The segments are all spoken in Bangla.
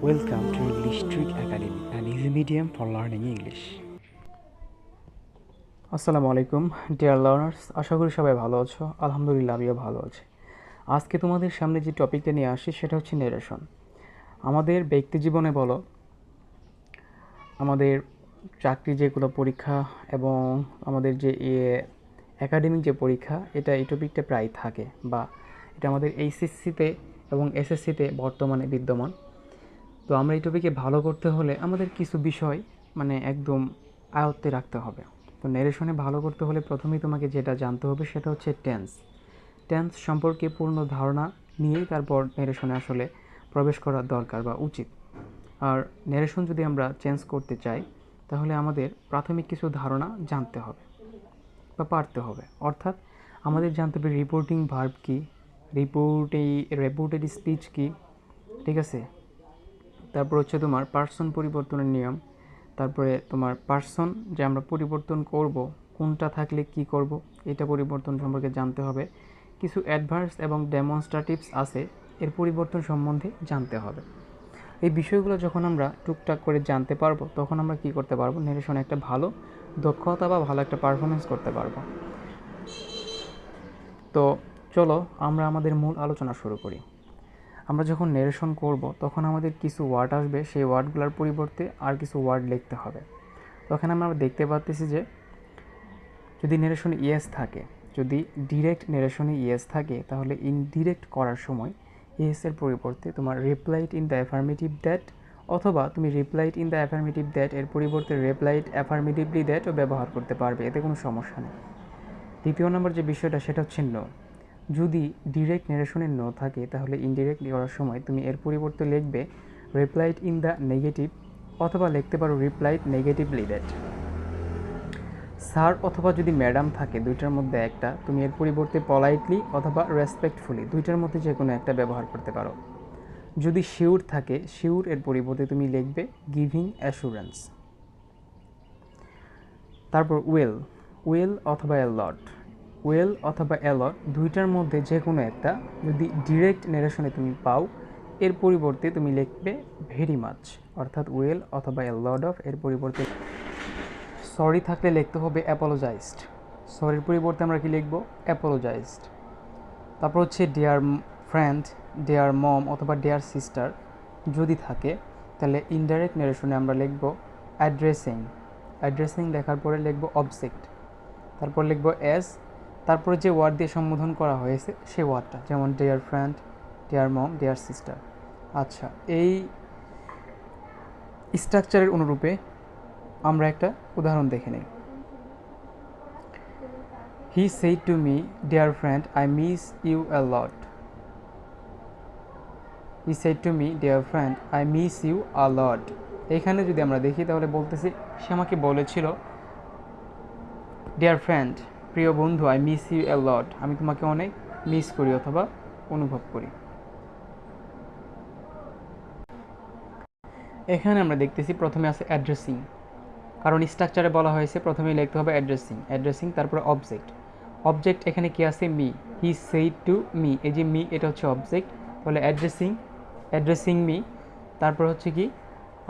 Welcome to English Trick Academy, an easy medium for learning English. আসসালামু আলাইকুম ডিয়ার লার্নার্স, আশা করি সবাই ভালো আছো। আলহামদুলিল্লাহ আমিও ভালো আছি। আজকে তোমাদের সামনে যে টপিকটা নিয়ে আসি সেটা হচ্ছে নেরেশন। আমাদের ব্যক্তি জীবনে বলো, আমাদের চাকরি যেগুলো পরীক্ষা এবং আমাদের যে একাডেমিক যে পরীক্ষা, এটা এই টপিকটা প্রায় থাকে, বা এটা আমাদের এইচএসসিতে এবং এসএসসিতে বর্তমানে বিদ্যমান। তো আমরা এই টপিকে ভালো করতে হলে আমাদের কিছু বিষয় একদম আয়ত্তে রাখতে হবে। তো নেরেশনে ভালো করতে হলে প্রথমেই তোমাকে যেটা জানতে হবে সেটা হচ্ছে টেন্স। টেন্স সম্পর্কে পূর্ণ ধারণা নিয়েই তারপর নেরেশনে আসলে প্রবেশ করা দরকার বা উচিত। আর নেরেশন যদি আমরা চেঞ্জ করতে চাই তাহলে আমাদের প্রাথমিক কিছু ধারণা জানতে হবে বা পারতে হবে। অর্থাৎ আমাদের জানতে হবে রিপোর্টিং ভার্ব কী, রিপোর্টেড স্পিচ কী, ঠিক আছে। তারপর হচ্ছে তোমার পার্সন পরিবর্তনের নিয়ম, তারপরে তোমার পার্সন যে আমরা পরিবর্তন করব, কোনটা থাকলে কি করব, এটা পরিবর্তন সম্পর্কে জানতে হবে। কিছু অ্যাডভার্স এবং ডেমনস্ট্রেটিভস আছে, এর পরিবর্তন সম্বন্ধে জানতে হবে। এই বিষয়গুলো যখন আমরা টুকটাক করে জানতে পারবো তখন আমরা কি করতে পারবো, নেরেশনে একটা ভালো দক্ষতা বা ভালো একটা পারফরমেন্স করতে পারবো। তো চলো আমরা আমাদের মূল আলোচনা শুরু করি। আমরা যখন নেরেশন করব তখন আমাদের কিছু ওয়ার্ড আসবে, সেই ওয়ার্ডগুলোর পরিবর্তে আর কিছু ওয়ার্ড লিখতে হবে। তখন আমরা দেখতে পাচ্ছি যে যদি নেরেশনে ইয়েস থাকে, যদি ডিরেক্ট নেরেশনে ইয়েস থাকে, তাহলে ইনডিরেক্ট করার সময় ইয়েসের পরিবর্তে তোমার replied in the affirmative that, অথবা তুমি replied in the affirmative that এর পরিবর্তে রিপ্লাইড অ্যাফার্মেটিভলি দ্যাটও ব্যবহার করতে পারবে, এতে কোনো সমস্যা নেই। দ্বিতীয় নম্বর যে বিষয়টা সেটা হচ্ছে নো। যদি ডিরেক্ট নেরেশনে নো থাকে তাহলে ইনডিরেক্টলি করার সময় তুমি এর পরিবর্তে লিখবে রিপ্লাইড ইন দ্য নেগেটিভ, অথবা লিখতে পারো রিপ্লাইড নেগেটিভলি দ্যাট। স্যার অথবা যদি ম্যাডাম থাকে, দুইটার মধ্যে একটা, তুমি এর পরিবর্তে পলাইটলি অথবা রেসপেক্টফুলি, দুইটার মধ্যে যে কোনো একটা ব্যবহার করতে পারো। যদি শিওর থাকে, শিওর এর পরিবর্তে তুমি লিখবে গিভিং অ্যাসুরেন্স। তারপর উইল অথবা অ্যালট, উইল অথবা অ্যালট দুইটার মধ্যে যে কোনো একটা যদি ডিরেক্ট নেরেশনে তুমি পাও, এর পরিবর্তে তুমি লিখবে ভেরি মাচ, অর্থাৎ উইল অথবা অ্যালট অফ এর পরিবর্তে। সরি থাকলে লিখতে হবে অ্যাপোলোজাইজড, সরির পরিবর্তে আমরা কি লিখব, অ্যাপোলোজাইজড। তারপর হচ্ছে ডিয়ার ফ্রেন্ড, ডিয়ার মম অথবা ডিয়ার সিস্টার যদি থাকে তাহলে ইনডাইরেক্ট নেরেশনে আমরা লিখব অ্যাড্রেসিং, অ্যাড্রেসিং লেখার পরে লিখব অবজেক্ট, তারপর লিখব এস, তারপরে যে ওয়ার্ড দিয়ে সম্বোধন করা হয়েছে সেই ওয়ার্ডটা, যেমন dear friend, dear mom, dear sister. আচ্ছা, এই স্ট্রাকচারের অনুরূপে আমরা একটা উদাহরণ দেখে নিই। হি said to me, dear friend, I miss you a lot. He said to me, dear friend, I miss you a lot. এখানে যদি আমরা দেখি তাহলে বলতেছি সে আমাকে বলেছিল, ডিয়ার ফ্রেন্ড, প্রিয় বন্ধু, আই মিস ইউ এ লট, আমি তোমাকে অনেক মিস করি অথবা অনুভব করি। এখানে আমরা দেখতেছি প্রথমে আছে অ্যাড্রেসিং, কারণ স্ট্রাকচারে বলা হয়েছে প্রথমে লিখতে হবে অ্যাড্রেসিং, অ্যাড্রেসিং তারপরে অবজেক্ট। অবজেক্ট এখানে কি আছে, me, he said to me, এই যে মি এটা হচ্ছে অবজেক্ট, তাহলে অ্যাড্রেসিং, অ্যাড্রেসিং মি। তারপর হচ্ছে কি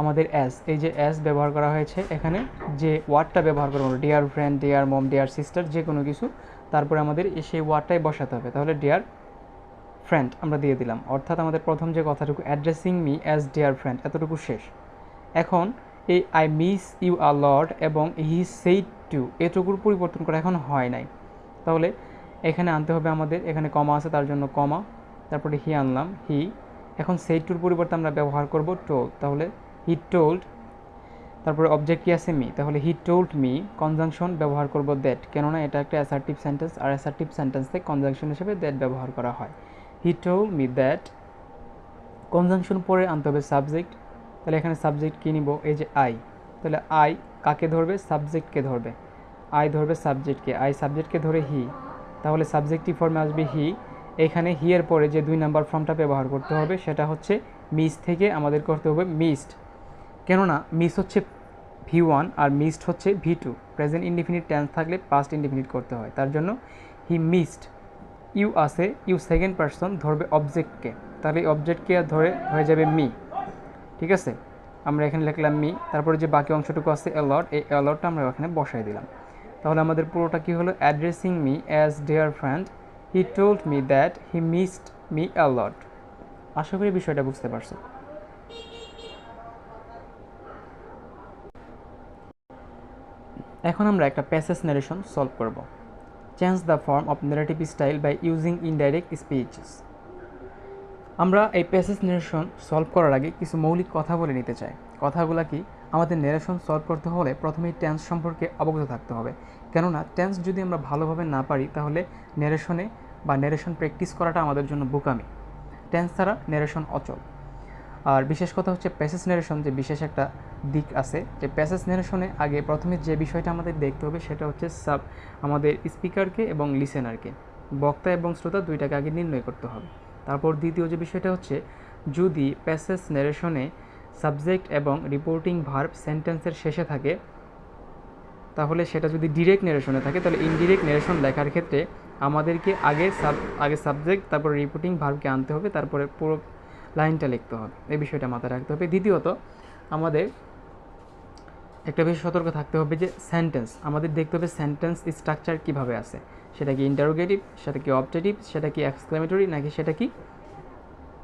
আমাদের অ্যাস, এই যে অ্যাস ব্যবহার করা হয়েছে এখানে, যে ওয়ার্ডটা ব্যবহার করবো dear friend, dear mom, dear sister, যে কোনো কিছু, তারপরে আমাদের সেই ওয়ার্ডটাই বসাতে হবে। তাহলে ডিয়ার ফ্রেন্ড আমরা দিয়ে দিলাম, অর্থাৎ আমাদের প্রথম যে কথাটুকু addressing me as dear friend, এতটুকু শেষ। এখন এই I miss you a lot এবং হি সেইড টু, এটুকুর পরিবর্তন করা এখন হয় নাই, তাহলে এখানে আনতে হবে আমাদের, এখানে কমা আছে তার জন্য কমা, তারপরে হি আনলাম, হি। এখন সেইড টুর পরিবর্তে আমরা ব্যবহার করব টোল্ড, তাহলে হি টোল্ড, তারপরে অবজেক্ট কি আছে, মি, তাহলে হি টোল্ড মি। কনজাংশন ব্যবহার করব দ্যাট, কেননা এটা একটা অ্যাসার্টিভ সেন্টেন্স, আর অ্যাসার্টিভ সেন্টেন্সে কনজাংশন হিসেবে দ্যাট ব্যবহার করা হয়। হি টোল্ড মি দ্যাট। কনজাংশন পরে আনতে হবে সাবজেক্ট, তাহলে এখানে সাবজেক্ট কী নিব, এই যে আই, তাহলে আই কাকে ধরবে, সাবজেক্টকে ধরবে, আই ধরবে সাবজেক্টকে, আই সাবজেক্টকে ধরে হি, তাহলে সাবজেক্টিভ ফর্মে আসবে হি। এখানে হি এর পরে যে 2 নাম্বার ফর্মটা ব্যবহার করতে হবে সেটা হচ্ছে মিস থেকে আমাদের করতে হবে মিসড, কেননা মিস হচ্ছে V1 আর মিসড হচ্ছে V2। প্রেজেন্ট ইনডিফিনিট টেন্স থাকলে পাস্ট ইনডিফিনিট করতে হয়, তার জন্য হি মিসড। ইউ আছে, ইউ সেকেন্ড পারসন ধরবে অবজেক্টকে, তাহলে অবজেক্টকে ধরে হয়ে যাবে মি। ঠিক আছে, আমরা এখানে লিখলাম মি, তারপরে যে বাকি অংশটুকু আছে অ্যালট, এই অ্যালটটা আমরা এখানে বসাই দিলাম। তাহলে আমাদের পুরোটা কী হলো, addressing me as dear friend, he told me that he missed me a lot. আশা করি বিষয়টা বুঝতে পারছো। এখন আমরা একটা প্যাসেজ নারেশন সলভ করব। Change the form of narrative style by using indirect speeches. আমরা এই প্যাসেজ নারেশন সলভ করার আগে কিছু মৌলিক কথা বলে নিতে চাই। কথাগুলো কি, আমাদের নারেশন সলভ করতে হলে প্রথমেই টেন্স সম্পর্কে অবগত থাকতে হবে, কেননা টেন্স যদি আমরা ভালোভাবে না পারি তাহলে নারেশনে বা নারেশন প্র্যাকটিস করাটা আমাদের জন্য বোকামি। টেন্স ছাড়া নারেশন অচল। আর বিশেষ কথা হচ্ছে প্যাসেজ নারেশন যে বিশেষ একটা দিক আছে, যে প্যাসেজ নারেশনে আগে প্রথমে যে বিষয়টা আমাদের দেখতে হবে সেটা হচ্ছে আমাদের স্পিকারকে এবং লিসেনারকে, বক্তা এবং শ্রোতা দুইটাকে আগে নির্ণয় করতে হবে। তারপর দ্বিতীয় যে বিষয়টা হচ্ছে, যদি প্যাসেজ নারেশনে সাবজেক্ট এবং রিপোর্টিং ভার্ব সেন্টেন্সের শেষে থাকে, তাহলে সেটা যদি ডিরেক্ট নারেশনে থাকে তাহলে ইনডিরেক্ট নারেশন লেখার ক্ষেত্রে আমাদেরকে আগে সাবজেক্ট তারপর রিপোর্টিং ভার্বকে আনতে হবে, তারপরে পুরো লাইনটা লিখতে হবে। এই বিষয়টা মাথায় রাখতে হবে। দ্বিতীয়ত আমাদের একটা বেশি সতর্ক থাকতে হবে যে সেন্টেন্স আমাদের দেখতে হবে সেন্টেন্স স্ট্রাকচার কীভাবে আছে, সেটা কি ইন্টারোগেটিভ, সেটা কি অবজেক্টিভ, সেটা কি এক্সক্লেমেটরি, নাকি সেটা কি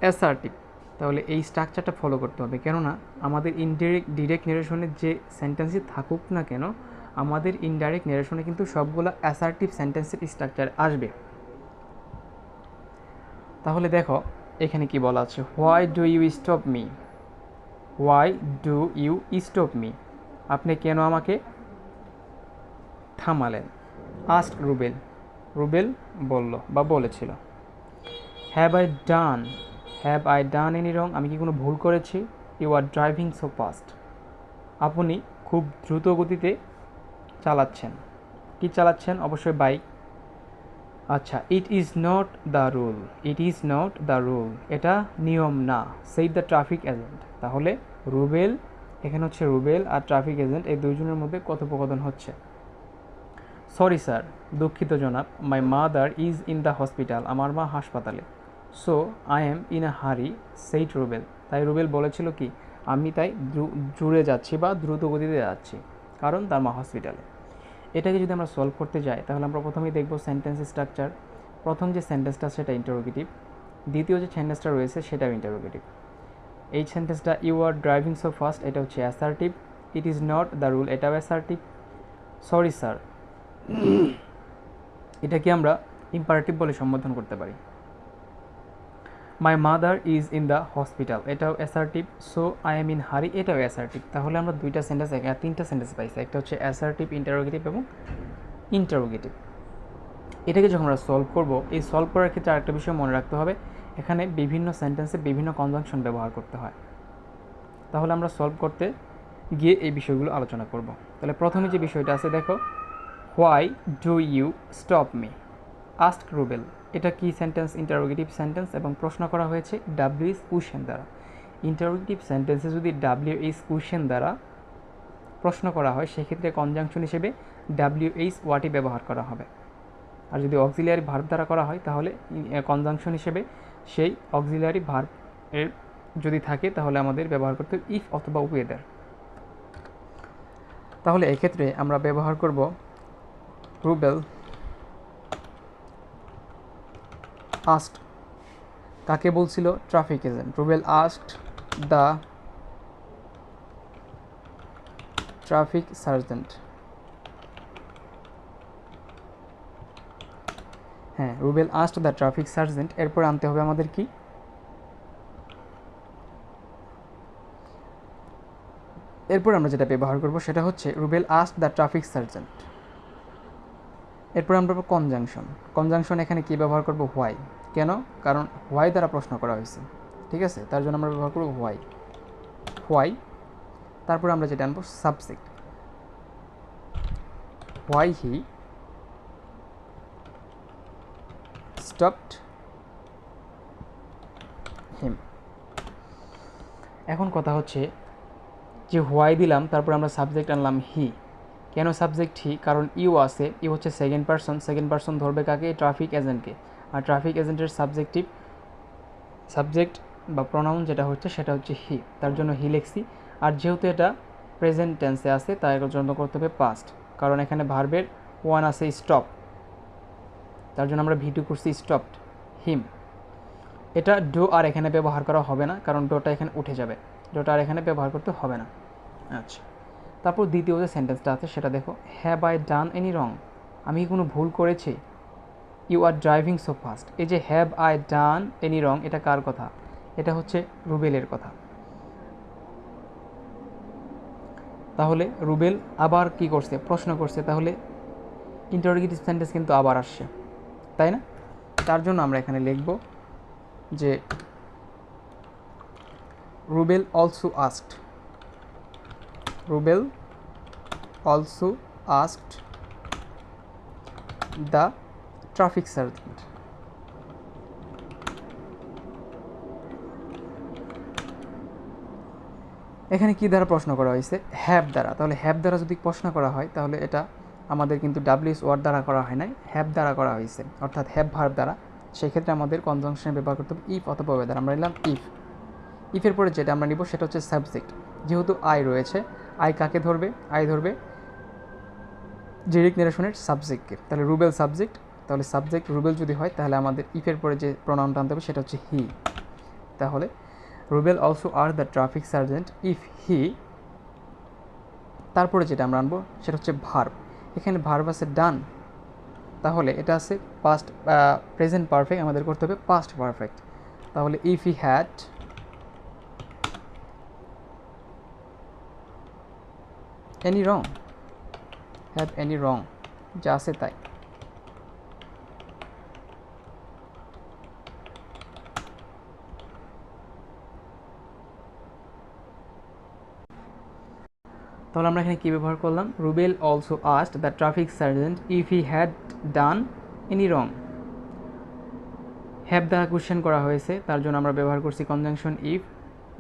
অ্যাসার্টিভ। তাহলে এই স্ট্রাকচারটা ফলো করতে হবে, কেননা আমাদের ডিরেক্ট নারেশনের যে সেন্টেন্সই থাকুক না কেন, আমাদের ইনডাইরেক্ট নারেশনে কিন্তু সবগুলো অ্যাসার্টিভ সেন্টেন্সের স্ট্রাকচার আসবে। তাহলে দেখো এখানে কি বলা আছে, why do you stop me, why do you stop me, আপনি কেন আমাকে থামালেন। আস্ক রুবেল, রুবেল বলল বা বলেছিল। Have I done any wrong, আমি কি কোনো ভুল করেছি। You are driving so fast, আপনি খুব দ্রুত গতিতে চালাচ্ছেন। কি চালাচ্ছেন, অবশ্যই বাইক। আচ্ছা, ইট is not the rule, it is not the rule, এটা নিয়ম না। সেইড দ্য ট্রাফিক এজেন্ট, তাহলে রুবেল, এখানে হচ্ছে রুবেল আর ট্রাফিক এজেন্ট, এই দুইজনের মধ্যে কথোপকথন হচ্ছে। সরি স্যার, দুঃখিত জনাব। মাই mother is in the hospital, আমার মা হাসপাতালে। So I am in a হারি, সেইড রুবেল, তাই রুবেল বলেছিল কি, আমি তাই জুড়ে যাচ্ছি বা দ্রুত গতিতে যাচ্ছি, কারণ তার মা হসপিটালে। এটাকে যদি আমরা সলভ করতে যাই তাহলে আমরা প্রথমেই দেখব সেন্টেন্স স্ট্রাকচার। প্রথম যে সেন্টেন্সটা সেটা ইন্টারোগেটিভ, দ্বিতীয় যে সেন্টেন্সটা রয়েছে সেটাও ইন্টারোগেটিভ। এই সেন্টেন্সটা you are driving so fast এটা হচ্ছে assertive, it is not the rule এটাও অ্যাসার্টিভ, সরি স্যার এটাকে আমরা ইম্পারেটিভ বলে সম্বোধন করতে পারি। My mother is in the hospital এটাও assertive, so I am in hurry এটাও অ্যাসার্টিভ। তাহলে আমরা তিনটা সেন্টেন্স পাইছি, একটা হচ্ছে অ্যাসার্টিভ, ইন্টারোগেটিভ এবং ইন্টারোগেটিভ। এটাকে যখন আমরা সলভ করব, এই সলভ করার ক্ষেত্রে আরেকটা বিষয় মনে রাখতে হবে, এখানে বিভিন্ন সেন্টেন্সে বিভিন্ন কনজাংশন ব্যবহার করতে হয়। তাহলে আমরা সলভ করতে গিয়ে এই বিষয়গুলো আলোচনা করব। তাহলে প্রথমে যে বিষয়টা আছে দেখো, why do you stop me, ask Rubel, এটা কি সেন্টেন্স, ইন্টারোগেটিভ সেন্টেন্স এবং প্রশ্ন করা হয়েছে ডাব্লিউ ইজ কোয়েশ্চেন দ্বারা। ইন্টারোগেটিভ সেন্টেন্সে যদি ডাব্লিউ ইজ কোয়েশ্চেন দ্বারা প্রশ্ন করা হয় সেক্ষেত্রে কনজাংশন হিসেবে ডাব্লিউ এইচ ওয়াটি ব্যবহার করা হবে। আর যদি অক্সিলিয়ারি ভার্ব দ্বারা করা হয় তাহলে কনজাংশন হিসেবে সেই অক্সিলিয়ারি ভার্ব এর যদি থাকে তাহলে আমাদের ব্যবহার করতে হবে ইফ অথবা ওয়েদার। তাহলে এক্ষেত্রে আমরা ব্যবহার করব রুবেল আস্কড, কাকে বলছিল, traffic agent. Rubel asked the traffic sergeant, হ্যাঁ Rubel asked the traffic sergeant. এরপর আনতে হবে আমাদের কি, এরপর আমরা যেটা ব্যবহার করব সেটা হচ্ছে Rubel asked the traffic sergeant. এরপর আমরা কনজাংশন, কনজাংশন এখানে কি ব্যবহার করব, হোয়াই। কেন, কারণ হোয়াই দ্বারা প্রশ্ন করা হয়েছে, ঠিক আছে, তার জন্য আমরা ব্যবহার করব হোয়াই, হোয়াই। তারপর আমরা যেটা আনবো সাবজেক্ট, হোয়াই হি স্টপড হিম। এখন কথা হচ্ছে যে হোয়াই দিলাম, তারপর আমরা সাবজেক্ট আনলাম হি। কেন সাবজেক্ট হি, কারণ ইউ আছে, ইউ হচ্ছে সেকেন্ড পারসন ধরবে কাকে, ট্রাফিক এজেন্টকে। আর ট্রাফিক এজেন্টের সাবজেক্ট বা প্রোনাউন যেটা হচ্ছে সেটা হচ্ছে হি, তার জন্য হি লিখছি। আর যেহেতু এটা প্রেজেন্ট টেন্সে আছে তাই এর জন্য করতে হবে পাস্ট, কারণ এখানে ভার্বের ওয়ান আছে স্টপ, তার জন্য আমরা ভি2 করছি স্টপড হিম। এটা ডো আর এখানে ব্যবহার করা হবে না, কারণ ডোটা এখানে উঠে যাবে, ডোটা আর এখানে ব্যবহার করতে হবে না। আচ্ছা, তারপর দ্বিতীয় যে সেন্টেন্সটা আছে সেটা দেখো, have I done any wrong, আমি কি কোনো ভুল করেছি? You are driving so fast, এই যে have I done any wrong, এটা কার কথা? এটা হচ্ছে রুবেলের কথা। তাহলে রুবেল আবার কি করছে? প্রশ্ন করছে, তাহলে ইন্টারোগেটিভ সেন্টেন্স কিন্তু আবার আসছে, তাই না? তার জন্য আমরা এখানে লিখব যে Rubel also asked, Rubel also asked the traffic sergeant. এখানে কি দ্বারা প্রশ্ন করা হয়েছে? হ্যাভ দ্বারা। তাহলে হ্যাভ দ্বারা যদি প্রশ্ন করা হয় তাহলে এটা আমাদের কিন্তু ডাব্লিউএস ওয়ার্ড দ্বারা করা হয় নাই, হ্যাভ দ্বারা করা হয়েছে, অর্থাৎ হ্যাভ ভার্ব দ্বারা। সেই ক্ষেত্রে আমাদের কনজাংশনে ব্যবহার করতে হবে ইফ অথবা ওয়েদার। আমরা নিলাম ইফ। ইফের পরে যেটা আমরা নিব সেটা হচ্ছে সাবজেক্ট। যেহেতু আই রয়েছে, আই কাকে ধরবে? আই ধরবে ডিরেক্ট নেরেশনের সাবজেক্টকে। তাহলে রুবেল সাবজেক্ট, তাহলে সাবজেক্ট রুবেল যদি হয় তাহলে আমাদের ইফের পরে যে প্রোনাউনটা আনতে হবে সেটা হচ্ছে হি। তাহলে Rubel also are the traffic sergeant if he, তারপরে যেটা আমরা আনবো সেটা হচ্ছে ভার্ব। এখানে ভার্ব আছে ডান, তাহলে এটা আছে পাস্ট প্রেজেন্ট পারফেক্ট, আমাদের করতে হবে পাস্ট পারফেক্ট। তাহলে if he had any wrong, have any wrong, যা আছে তাই। তাহলে আমরা এখানে কী ব্যবহার করলাম? Rubel also asked the traffic sergeant if he had done any wrong. Have দ্বারা কোশ্চেন করা হয়েছে, তার জন্য আমরা ব্যবহার করছি কনজাংশন ইফ।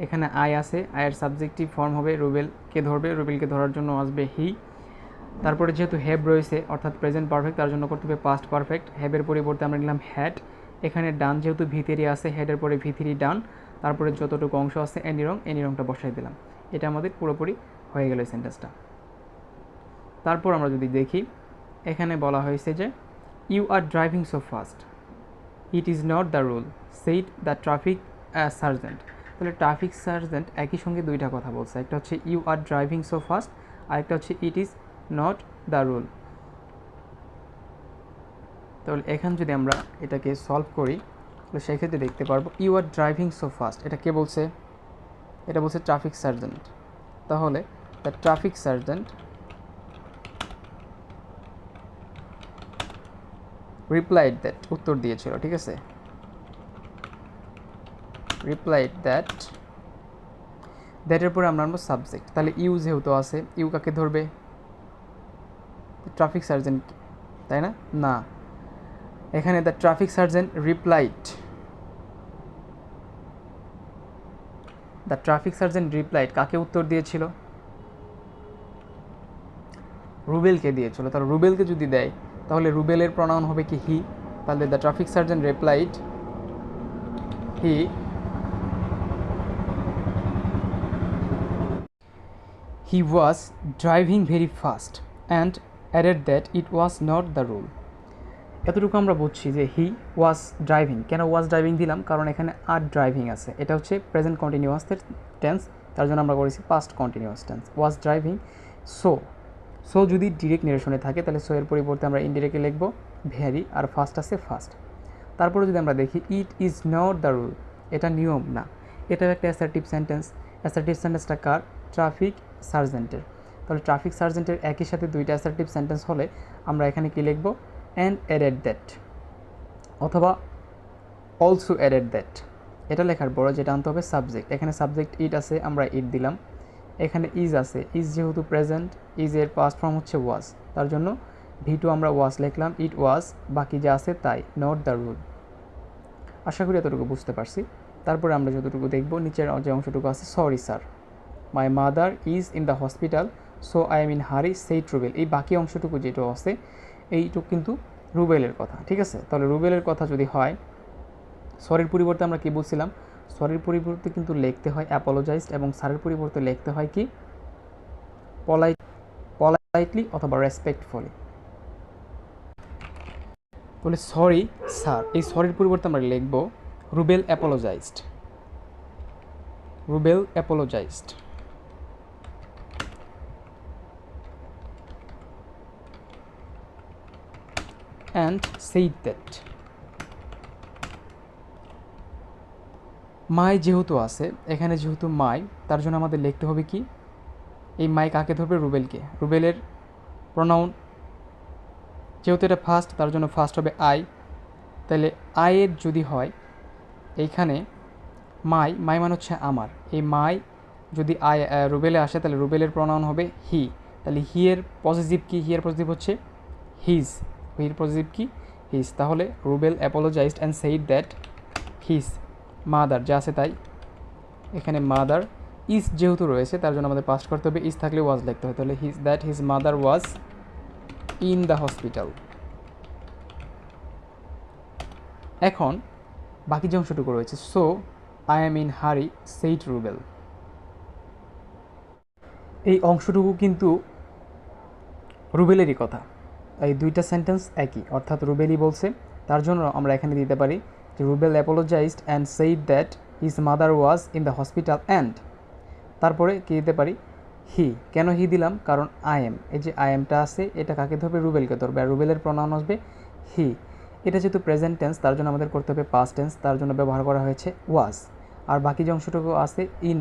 এখানে আই আছে, আয়ের সাবজেক্টিভ ফর্ম হবে রুবেলকে ধরবে, রুবেলকে ধরার জন্য আসবে হি। তারপরে যেহেতু হ্যাভ রয়েছে অর্থাৎ প্রেজেন্ট পারফেক্ট, তার জন্য করতে হবে পাস্ট পারফেক্ট। হ্যাভের পরিবর্তে আমরা নিলাম হ্যাড। এখানে ডান যেহেতু ভি3 আছে, হেডের পরে ভি3 ডান, তারপরে যতটুকু অংশ আছে এনি রং, এনি রংটা বসাই দিলাম। এটা আমাদের পুরোপুরি হয়ে গেল এই সেন্টেন্সটা। তারপর আমরা যদি দেখি, এখানে বলা হয়েছে যে you are driving so fast, it is not the rule, said the traffic sergeant. তাহলে ট্রাফিক সার্জেন্ট একই সঙ্গে দুইটা কথা বলছে, একটা হচ্ছে you are driving so fast, আরেকটা হচ্ছে it is not the rule. তাহলে এখানে যদি আমরা এটাকে সলভ করি তাহলে সেক্ষেত্রে দেখতে পারবো you are driving so fast, এটা কে বলছে? এটা বলছে ট্রাফিক সার্জেন্ট। তাহলে the traffic sergeant replied that, উত্তর দিয়েছিল, ঠিক আছে, রিপ্লাইড দ্যাট। দ্যাটের পরে আমরা আনবো সাবজেক্ট। তাহলে ইউ যেহেতু আছে, ইউ কাকে ধরবে? ট্রাফিক সার্জেন্ট, তাই না? না, এখানে the traffic sergeant replied, the traffic sergeant replied কাকে উত্তর দিয়েছিল? রুবেলকে দিয়েছিল। তাহলে রুবেলকে যদি দেয় তাহলে রুবেলের প্রনাউন হবে কি হি। তাহলে the traffic sergeant replied he, he was driving very fast and added that it was not the rule. এতটুকু আমরা বুঝছি যে হি ওয়াজ ড্রাইভিং। কেন ওয়াজ ড্রাইভিং দিলাম? কারণ এখানে আর ড্রাইভিং আছে, এটা হচ্ছে প্রেজেন্ট কন্টিনিউয়াস টেন্স, তার জন্য আমরা করেছি পাস্ট কন্টিনিউয়াস টেন্স। ওয়াজ ড্রাইভিং সো, সো যদি ডিরেক্ট নিরেশনে থাকে তাহলে সো এর পরিবর্তে আমরা ইনডিরেক্টলি লিখবো ভেরি, আর ফার্স্ট আছে ফার্স্ট। তারপরে যদি আমরা দেখি ইট ইজ নট দ্য রুল, এটা নিয়ম না, এটাও একটা অ্যাসার্টিভ সেন্টেন্স। অ্যাসার্টিভ সেন্টেন্সটা কার? ট্রাফিক সার্জেন্টের। তাহলে ট্রাফিক সার্জেন্টের একই সাথে দুইটা অ্যাসার্টিভ সেন্টেন্স হলে আমরা এখানে কি লিখব? অ্যান্ড অ্যাডেড দ্যাট অথবা অলসো অ্যাডেড দ্যাট। এটা লেখার পরে যেটা আনতে হবে সাবজেক্ট। এখানে সাবজেক্ট ইট আছে, আমরা ইট দিলাম। এখানে ইজ আছে, ইজ যেহেতু প্রেজেন্ট, ইজ এর পাস্ট ফর্ম হচ্ছে ওয়াজ, তার জন্য ভি2 আমরা ওয়াজ লিখলাম, ইট ওয়াজ, বাকি যা আছে তাই, নট দ্য রুল। আশা করি এতটুকু বুঝতে পারছি। তারপরে আমরা যতটুকু দেখব, নিচের যে অংশটুকু আছে, sorry sir, my mother is in the hospital so I am in hurry, said Rubel. এই বাকি অংশটুকু যেটা আছে এইটুকু কিন্তু রুবেলের কথা, ঠিক আছে। তাহলে রুবেলের কথা যদি হয়, সরির পরিবর্তে আমরা কী বলছিলাম? সরির পরিবর্তে কিন্তু লিখতে হয় অ্যাপোলোজাইজড এবং স্যারের পরিবর্তে লিখতে হয় কি পলাইটলি অথবা রেসপেক্টফুলি। বলে সরি স্যার, এই সরির পরিবর্তে আমরা লিখব Rubel apologised. Rubel apologised. and said that মাই যেহেতু আছে এখানে, যেহেতু মাই, তার জন্য আমাদের লিখতে হবে কি, এই মাই কাকে ধরবে, রুবেলকে। রুবেলের প্রোনাউন যেহেতু এটা ফার্স্ট, তার জন্য ফার্স্ট হবে আই। তাহলে আয়ের যদি হয় এইখানে মাই, মাই মানে হচ্ছে আমার, এই মাই যদি আই রুবেলে আসে তাহলে রুবেলের প্রোনাউন হবে হি। তাহলে হি এর পজিটিভ কি, হি এর পজিটিভ হচ্ছে হিজ, হির পজিটিভ কি হিজ। তাহলে Rubel apologised and said that his mother, যা আছে তাই, এখানে মাদার ইজ যেহেতু রয়েছে তার জন্য আমাদের পাস্ট করতে হবে, ইজ থাকলে ওয়াজ লিখতে হবে। তাহলে his mother was in the hospital. এখন বাকি যে অংশটুকু রয়েছে, সো আই এম ইন হারি সেইড রুবেল, এই অংশটুকু কিন্তু রুবেলেরই কথা। এই দুইটা সেন্টেন্স একই, অর্থাৎ রুবেলই বলছে, তার জন্য আমরা এখানে দিতে পারি যে Rubel apologised and said that his mother was in the hospital and, তারপরে কী দিতে পারি, হি। কেন হি দিলাম, কারণ আই এম, এই যে আই এমটা আছে এটা কাকে ধরবে, রুবেলকে ধরবে, আর রুবেলের প্রোনাউন আসবে হি। এটা যেহেতু প্রেজেন্ট টেন্স তার জন্য আমাদের করতে হবে পাস্ট টেন্স, তার জন্য ব্যবহার করা হয়েছে ওয়াজ। আর বাকি যে অংশটুকু আছে ইন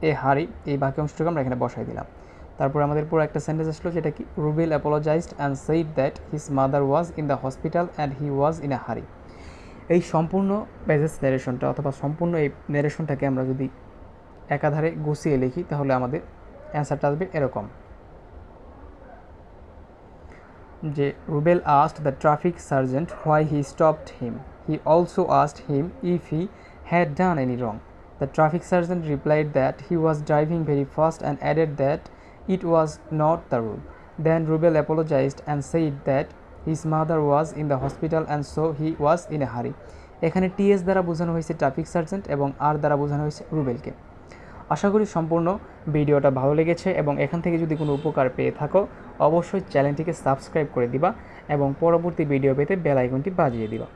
এ হারি, এই বাকি অংশটুকু আমরা এখানে বসাই দিলাম। তারপর আমাদের পুরো একটা সেন্টেন্স আসলো যেটা কি, Rubel apologised and said that his mother was in the hospital and he was in a হারি। এই সম্পূর্ণ পেজেস ন্যারেশনটা অথবা সম্পূর্ণ এই ন্যারেশনটাকে আমরা যদি একাধারে গুছিয়ে লিখি তাহলে আমাদের অ্যান্সারটা আসবে এরকম, যে Rubel asked the traffic sergeant why he stopped him. He also asked him if he had done any wrong. The traffic sergeant replied that he was driving very fast and added that it was not the rule. Then Rubel apologized and said that his mother was in the hospital and so he was in a hurry. এখানে টিএস দ্বারা বোঝানো হয়েছে ট্রাফিক সার্জেন্ট এবং আর দ্বারা বোঝানো হয়েছে রুবেলকে। আশা করি সম্পূর্ণ ভিডিওটা ভালো লেগেছে এবং এখান থেকে যদি কোনো উপকার পেয়ে থাকো অবশ্যই চ্যানেলটিকে সাবস্ক্রাইব করে দিবা এবং পরবর্তী ভিডিও পেতে বেল আইকনটি বাজিয়ে দিবা।